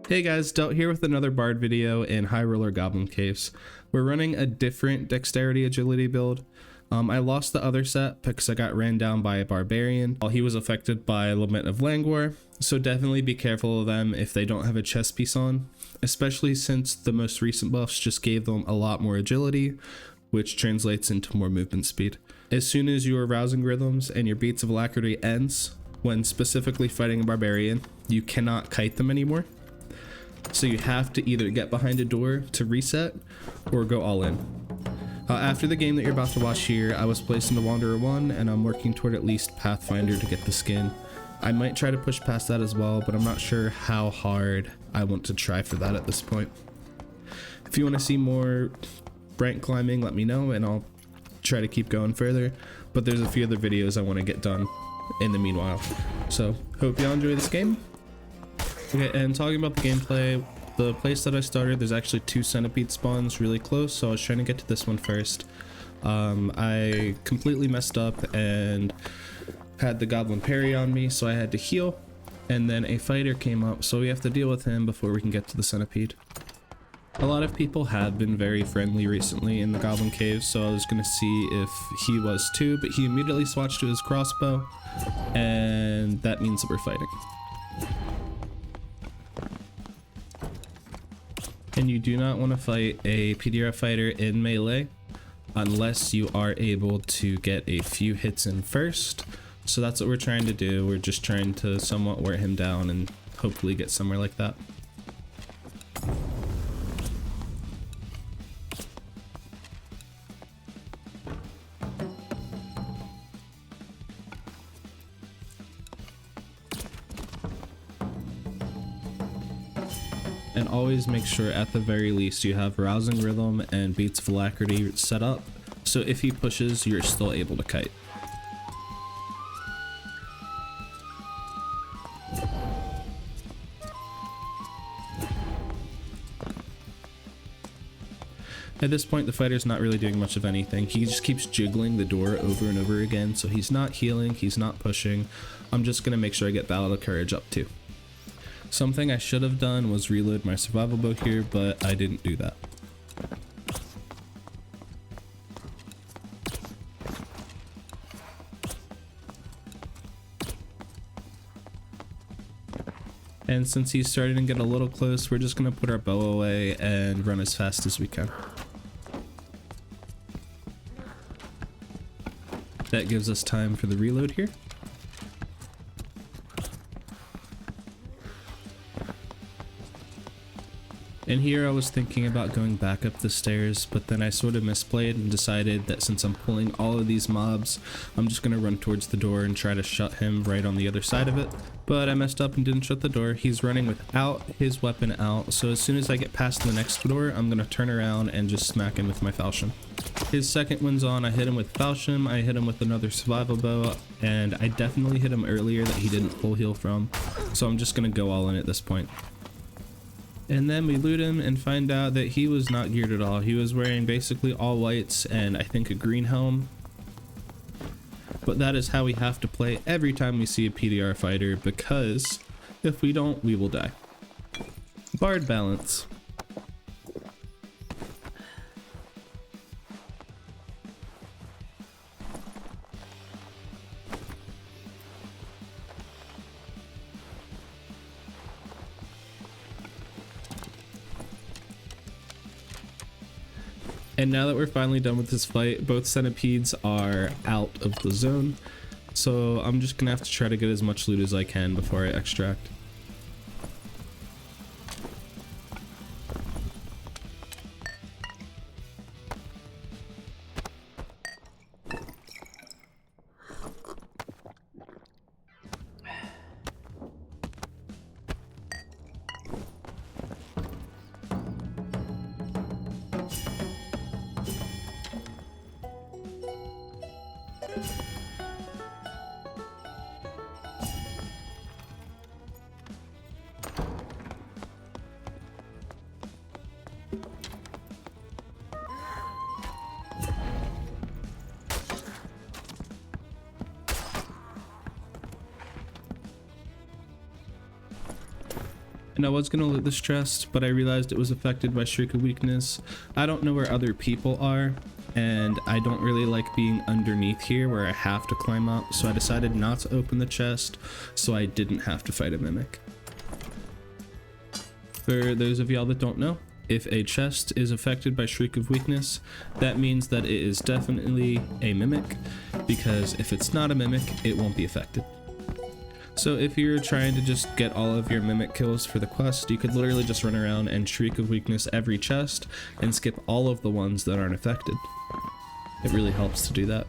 Hey guys, Delt here with another Bard video in High Roller Goblin Caves. We're running a different Dexterity Agility build. I lost the other set because I got ran down by a Barbarian while he was affected by Lament of Languor, so definitely be careful of them if they don't have a chest piece on, especially since the most recent buffs just gave them a lot more agility, which translates into more movement speed. As soon as your Rousing Rhythms and your Beats of Alacrity ends, when specifically fighting a Barbarian, you cannot kite them anymore. So you have to either get behind a door to reset or go all in. After the game that you're about to watch here, I was placed into Wanderer 1 and I'm working toward at least Pathfinder to get the skin. I might try to push past that as well, but I'm not sure how hard I want to try for that at this point. If you want to see more rank climbing, let me know and I'll try to keep going further, but there's a few other videos I want to get done in the meanwhile. So hope y'all enjoy this game. Okay, and talking about the gameplay, the place that I started, there's actually 2 centipede spawns really close, so I was trying to get to this one first. I completely messed up and had the goblin parry on me, so I had to heal, and then a fighter came up, so we have to deal with him before we can get to the centipede. A lot of people have been very friendly recently in the goblin cave, so I was going to see if he was too, but he immediately switched to his crossbow, and that means that we're fighting. And you do not want to fight a PDR fighter in melee unless you are able to get a few hits in first. So that's what we're trying to do. We're just trying to somewhat wear him down and hopefully get somewhere like that. And always make sure at the very least you have Rousing Rhythm and Beats of Alacrity set up, so if he pushes, you're still able to kite. At this point, the fighter's not really doing much of anything. He just keeps jiggling the door over and over again, so he's not healing, he's not pushing. I'm just gonna make sure I get Ballad of Courage up too. Something I should have done was reload my survival bow here, but I didn't do that. And since he's starting to get a little close, we're just going to put our bow away and run as fast as we can. That gives us time for the reload here. And here I was thinking about going back up the stairs, but then I sort of misplayed and decided that since I'm pulling all of these mobs, I'm just going to run towards the door and try to shut him right on the other side of it. But I messed up and didn't shut the door. He's running without his weapon out, so as soon as I get past the next door, I'm going to turn around and just smack him with my falchion. His second one's on, I hit him with falchion, I hit him with another survival bow, and I definitely hit him earlier that he didn't full heal from, so I'm just going to go all in at this point. And then we loot him and find out that he was not geared at all. He was wearing basically all whites and I think a green helm. But that is how we have to play every time we see a PDR fighter, because if we don't, we will die. Bard balance. And now that we're finally done with this fight, both centipedes are out of the zone, so I'm just gonna have to try to get as much loot as I can before I extract. And I was gonna loot this chest, but I realized it was affected by Shriek of Weakness. I don't know where other people are, and I don't really like being underneath here where I have to climb up, so I decided not to open the chest so I didn't have to fight a mimic. For those of y'all that don't know, if a chest is affected by Shriek of Weakness, that means that it is definitely a mimic, because if it's not a mimic, it won't be affected. So if you're trying to just get all of your mimic kills for the quest, you could literally just run around and Shriek of Weakness every chest and skip all of the ones that aren't affected. It really helps to do that.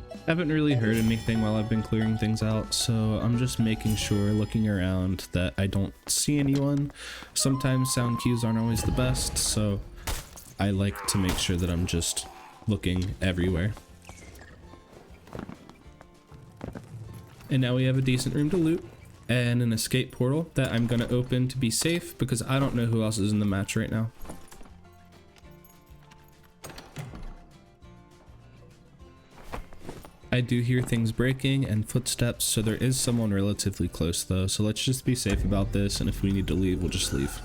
I haven't really heard anything while I've been clearing things out, so I'm just making sure, looking around, that I don't see anyone. Sometimes sound cues aren't always the best, so I like to make sure that I'm just looking everywhere. And now we have a decent room to loot and an escape portal that I'm gonna open to be safe because I don't know who else is in the match right now. I do hear things breaking and footsteps, so there is someone relatively close though, so let's just be safe about this, and if we need to leave, we'll just leave.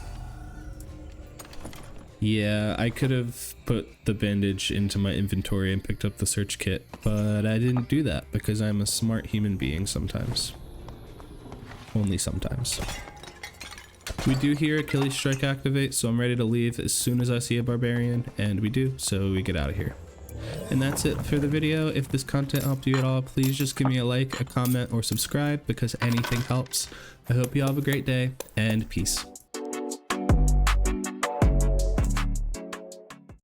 Yeah, I could have put the bandage into my inventory and picked up the search kit, but I didn't do that because I'm a smart human being sometimes. Only sometimes. We do hear Achilles strike activate, so I'm ready to leave as soon as I see a barbarian, and we do, so we get out of here. And that's it for the video. If this content helped you at all, please just give me a like, a comment, or subscribe because anything helps. I hope you all have a great day, and peace.